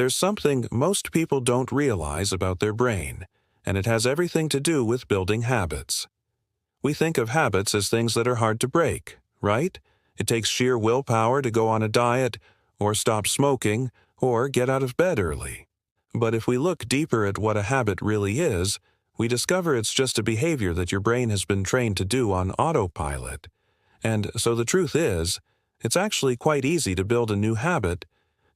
There's something most people don't realize about their brain, and it has everything to do with building habits. We think of habits as things that are hard to break, right? It takes sheer willpower to go on a diet, or stop smoking, or get out of bed early. But if we look deeper at what a habit really is, we discover it's just a behavior that your brain has been trained to do on autopilot. And so the truth is, it's actually quite easy to build a new habit.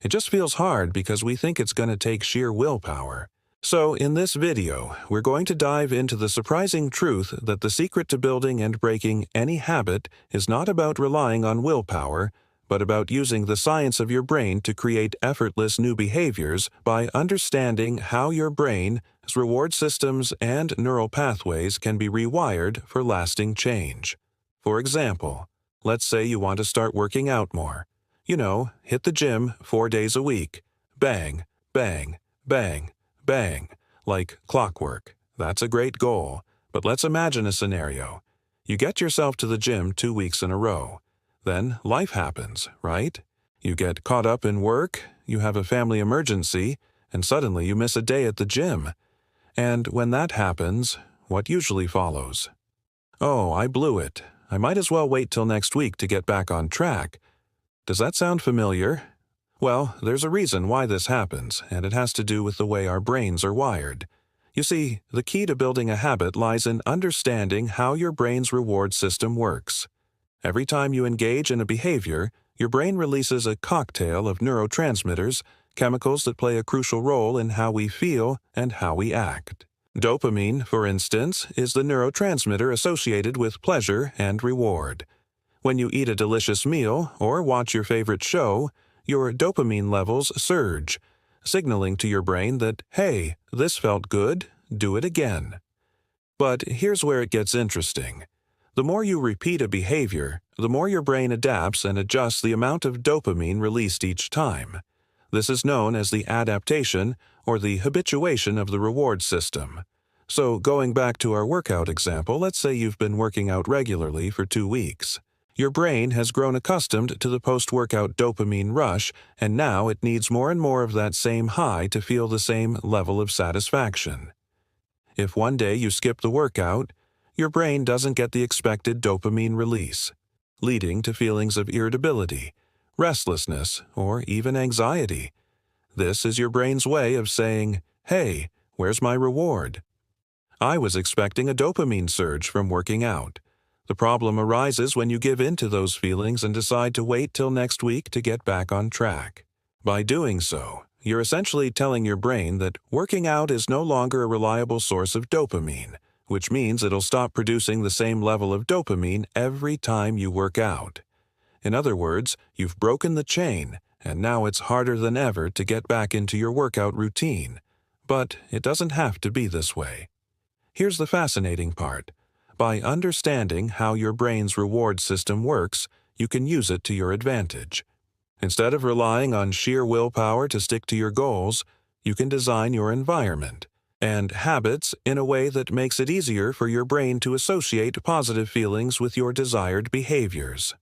It just feels hard because we think it's going to take sheer willpower. So in this video, we're going to dive into the surprising truth that the secret to building and breaking any habit is not about relying on willpower, but about using the science of your brain to create effortless new behaviors by understanding how your brain's reward systems and neural pathways can be rewired for lasting change. For example, let's say you want to start working out more. Hit the gym 4 days a week. Bang, bang, bang, bang, like clockwork. That's a great goal, but let's imagine a scenario. You get yourself to the gym 2 weeks in a row. Then life happens, right? You get caught up in work, you have a family emergency, and suddenly you miss a day at the gym. And when that happens, what usually follows? Oh, I blew it. I might as well wait till next week to get back on track. Does that sound familiar? Well, there's a reason why this happens, and it has to do with the way our brains are wired. You see, the key to building a habit lies in understanding how your brain's reward system works. Every time you engage in a behavior, your brain releases a cocktail of neurotransmitters, chemicals that play a crucial role in how we feel and how we act. Dopamine, for instance, is the neurotransmitter associated with pleasure and reward. When you eat a delicious meal or watch your favorite show, your dopamine levels surge, signaling to your brain that, hey, this felt good, do it again. But here's where it gets interesting. The more you repeat a behavior, the more your brain adapts and adjusts the amount of dopamine released each time. This is known as the adaptation or the habituation of the reward system. So going back to our workout example, let's say you've been working out regularly for 2 weeks. Your brain has grown accustomed to the post-workout dopamine rush, and now it needs more and more of that same high to feel the same level of satisfaction. If one day you skip the workout, your brain doesn't get the expected dopamine release, leading to feelings of irritability, restlessness, or even anxiety. This is your brain's way of saying, hey, where's my reward? I was expecting a dopamine surge from working out. The problem arises when you give in to those feelings and decide to wait till next week to get back on track. By doing so, you're essentially telling your brain that working out is no longer a reliable source of dopamine, which means it'll stop producing the same level of dopamine every time you work out. In other words, you've broken the chain, and now it's harder than ever to get back into your workout routine. But it doesn't have to be this way. Here's the fascinating part. By understanding how your brain's reward system works, you can use it to your advantage. Instead of relying on sheer willpower to stick to your goals, you can design your environment and habits in a way that makes it easier for your brain to associate positive feelings with your desired behaviors.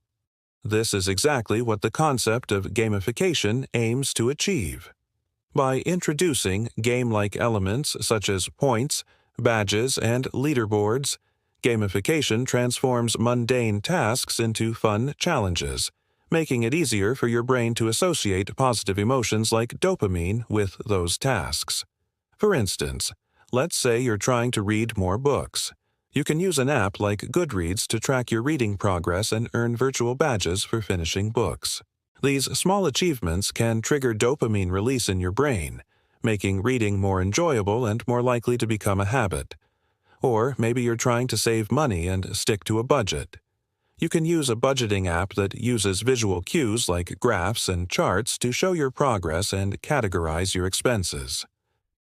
This is exactly what the concept of gamification aims to achieve. By introducing game-like elements such as points, badges, and leaderboards, gamification transforms mundane tasks into fun challenges, making it easier for your brain to associate positive emotions like dopamine with those tasks. For instance, let's say you're trying to read more books. You can use an app like Goodreads to track your reading progress and earn virtual badges for finishing books. These small achievements can trigger dopamine release in your brain, making reading more enjoyable and more likely to become a habit. Or maybe you're trying to save money and stick to a budget. You can use a budgeting app that uses visual cues like graphs and charts to show your progress and categorize your expenses.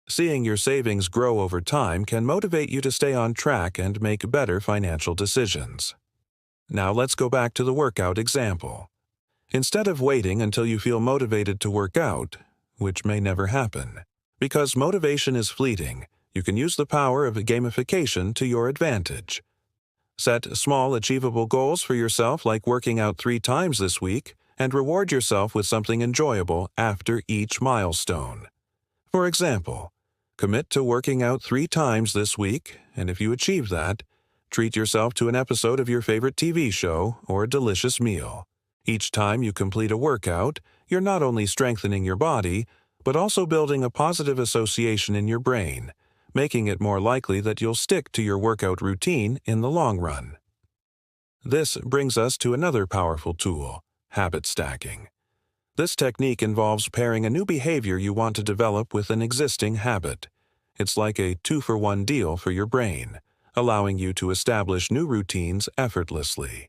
Seeing your savings grow over time can motivate you to stay on track and make better financial decisions. Now let's go back to the workout example. Instead of waiting until you feel motivated to work out, which may never happen, because motivation is fleeting, you can use the power of gamification to your advantage. Set small, achievable goals for yourself like working out 3 times this week, and reward yourself with something enjoyable after each milestone. For example, commit to working out 3 times this week, and if you achieve that, treat yourself to an episode of your favorite TV show or a delicious meal. Each time you complete a workout, you're not only strengthening your body, but also building a positive association in your brain, making it more likely that you'll stick to your workout routine in the long run. This brings us to another powerful tool, habit stacking. This technique involves pairing a new behavior you want to develop with an existing habit. It's like a 2-for-1 deal for your brain, allowing you to establish new routines effortlessly.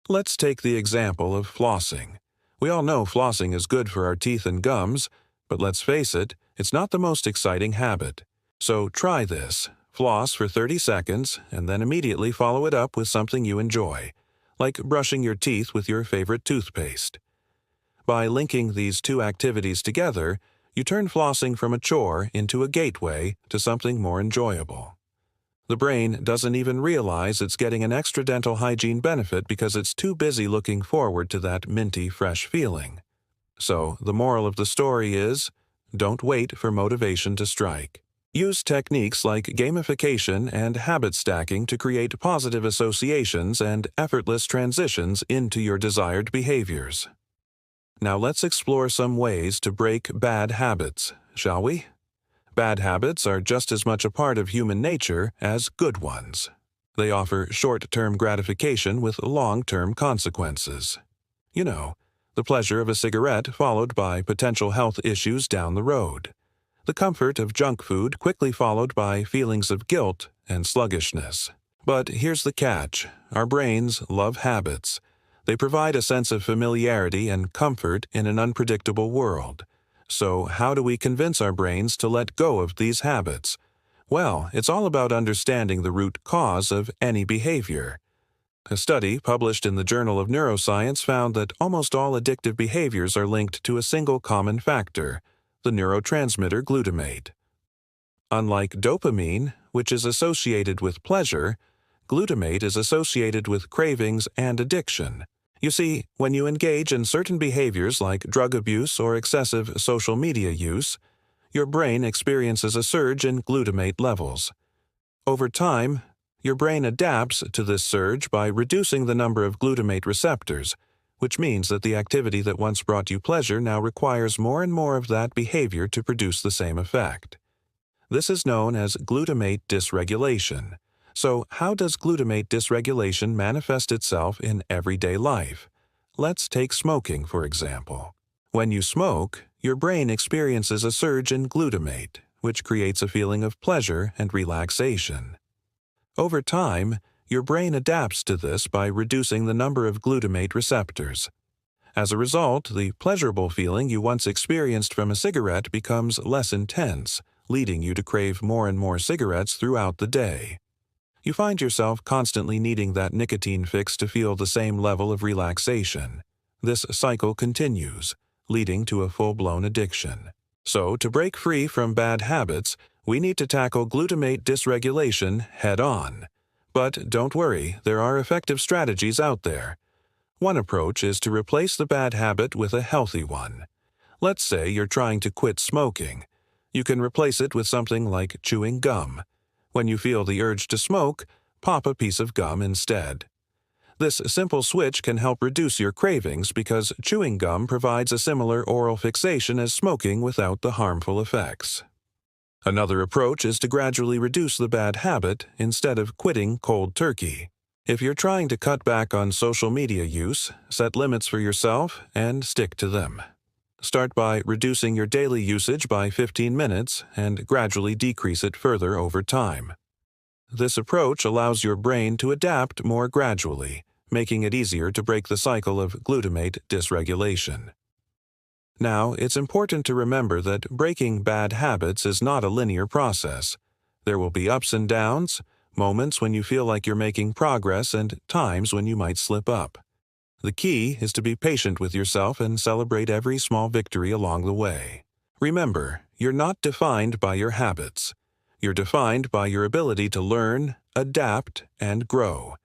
Let's take the example of flossing. We all know flossing is good for our teeth and gums, but let's face it, it's not the most exciting habit. So try this. Floss for 30 seconds and then immediately follow it up with something you enjoy, like brushing your teeth with your favorite toothpaste. By linking these two activities together, you turn flossing from a chore into a gateway to something more enjoyable. The brain doesn't even realize it's getting an extra dental hygiene benefit because it's too busy looking forward to that minty, fresh feeling. So, the moral of the story is, don't wait for motivation to strike. Use techniques like gamification and habit stacking to create positive associations and effortless transitions into your desired behaviors. Now let's explore some ways to break bad habits, shall we? Bad habits are just as much a part of human nature as good ones. They offer short-term gratification with long-term consequences. You know, the pleasure of a cigarette followed by potential health issues down the road. The comfort of junk food quickly followed by feelings of guilt and sluggishness. But here's the catch. Our brains love habits. They provide a sense of familiarity and comfort in an unpredictable world. So how do we convince our brains to let go of these habits? Well, it's all about understanding the root cause of any behavior. A study published in the Journal of Neuroscience found that almost all addictive behaviors are linked to a single common factor, the neurotransmitter glutamate. Unlike dopamine, which is associated with pleasure, glutamate is associated with cravings and addiction. You see, when you engage in certain behaviors like drug abuse or excessive social media use, your brain experiences a surge in glutamate levels. Over time, your brain adapts to this surge by reducing the number of glutamate receptors, which means that the activity that once brought you pleasure now requires more and more of that behavior to produce the same effect. This is known as glutamate dysregulation. So, how does glutamate dysregulation manifest itself in everyday life? Let's take smoking, for example. When you smoke, your brain experiences a surge in glutamate, which creates a feeling of pleasure and relaxation. Over time, your brain adapts to this by reducing the number of glutamate receptors. As a result, the pleasurable feeling you once experienced from a cigarette becomes less intense, leading you to crave more and more cigarettes throughout the day. You find yourself constantly needing that nicotine fix to feel the same level of relaxation. This cycle continues, leading to a full-blown addiction. So, to break free from bad habits, we need to tackle glutamate dysregulation head-on. But don't worry, there are effective strategies out there. One approach is to replace the bad habit with a healthy one. Let's say you're trying to quit smoking. You can replace it with something like chewing gum. When you feel the urge to smoke, pop a piece of gum instead. This simple switch can help reduce your cravings because chewing gum provides a similar oral fixation as smoking without the harmful effects. Another approach is to gradually reduce the bad habit instead of quitting cold turkey. If you're trying to cut back on social media use, set limits for yourself and stick to them. Start by reducing your daily usage by 15 minutes and gradually decrease it further over time. This approach allows your brain to adapt more gradually, making it easier to break the cycle of glutamate dysregulation. Now, it's important to remember that breaking bad habits is not a linear process. There will be ups and downs, moments when you feel like you're making progress, and times when you might slip up. The key is to be patient with yourself and celebrate every small victory along the way. Remember, you're not defined by your habits. You're defined by your ability to learn, adapt, and grow.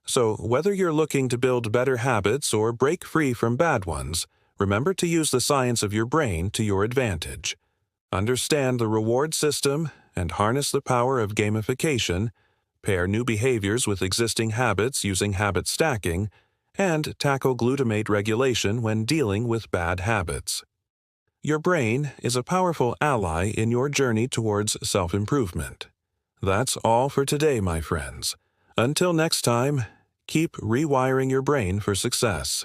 So, whether you're looking to build better habits or break free from bad ones, Remember to use the science of your brain to your advantage. Understand the reward system and harness the power of gamification, pair new behaviors with existing habits using habit stacking, and tackle glutamate regulation when dealing with bad habits. Your brain is a powerful ally in your journey towards self-improvement. That's all for today, my friends. Until next time, keep rewiring your brain for success.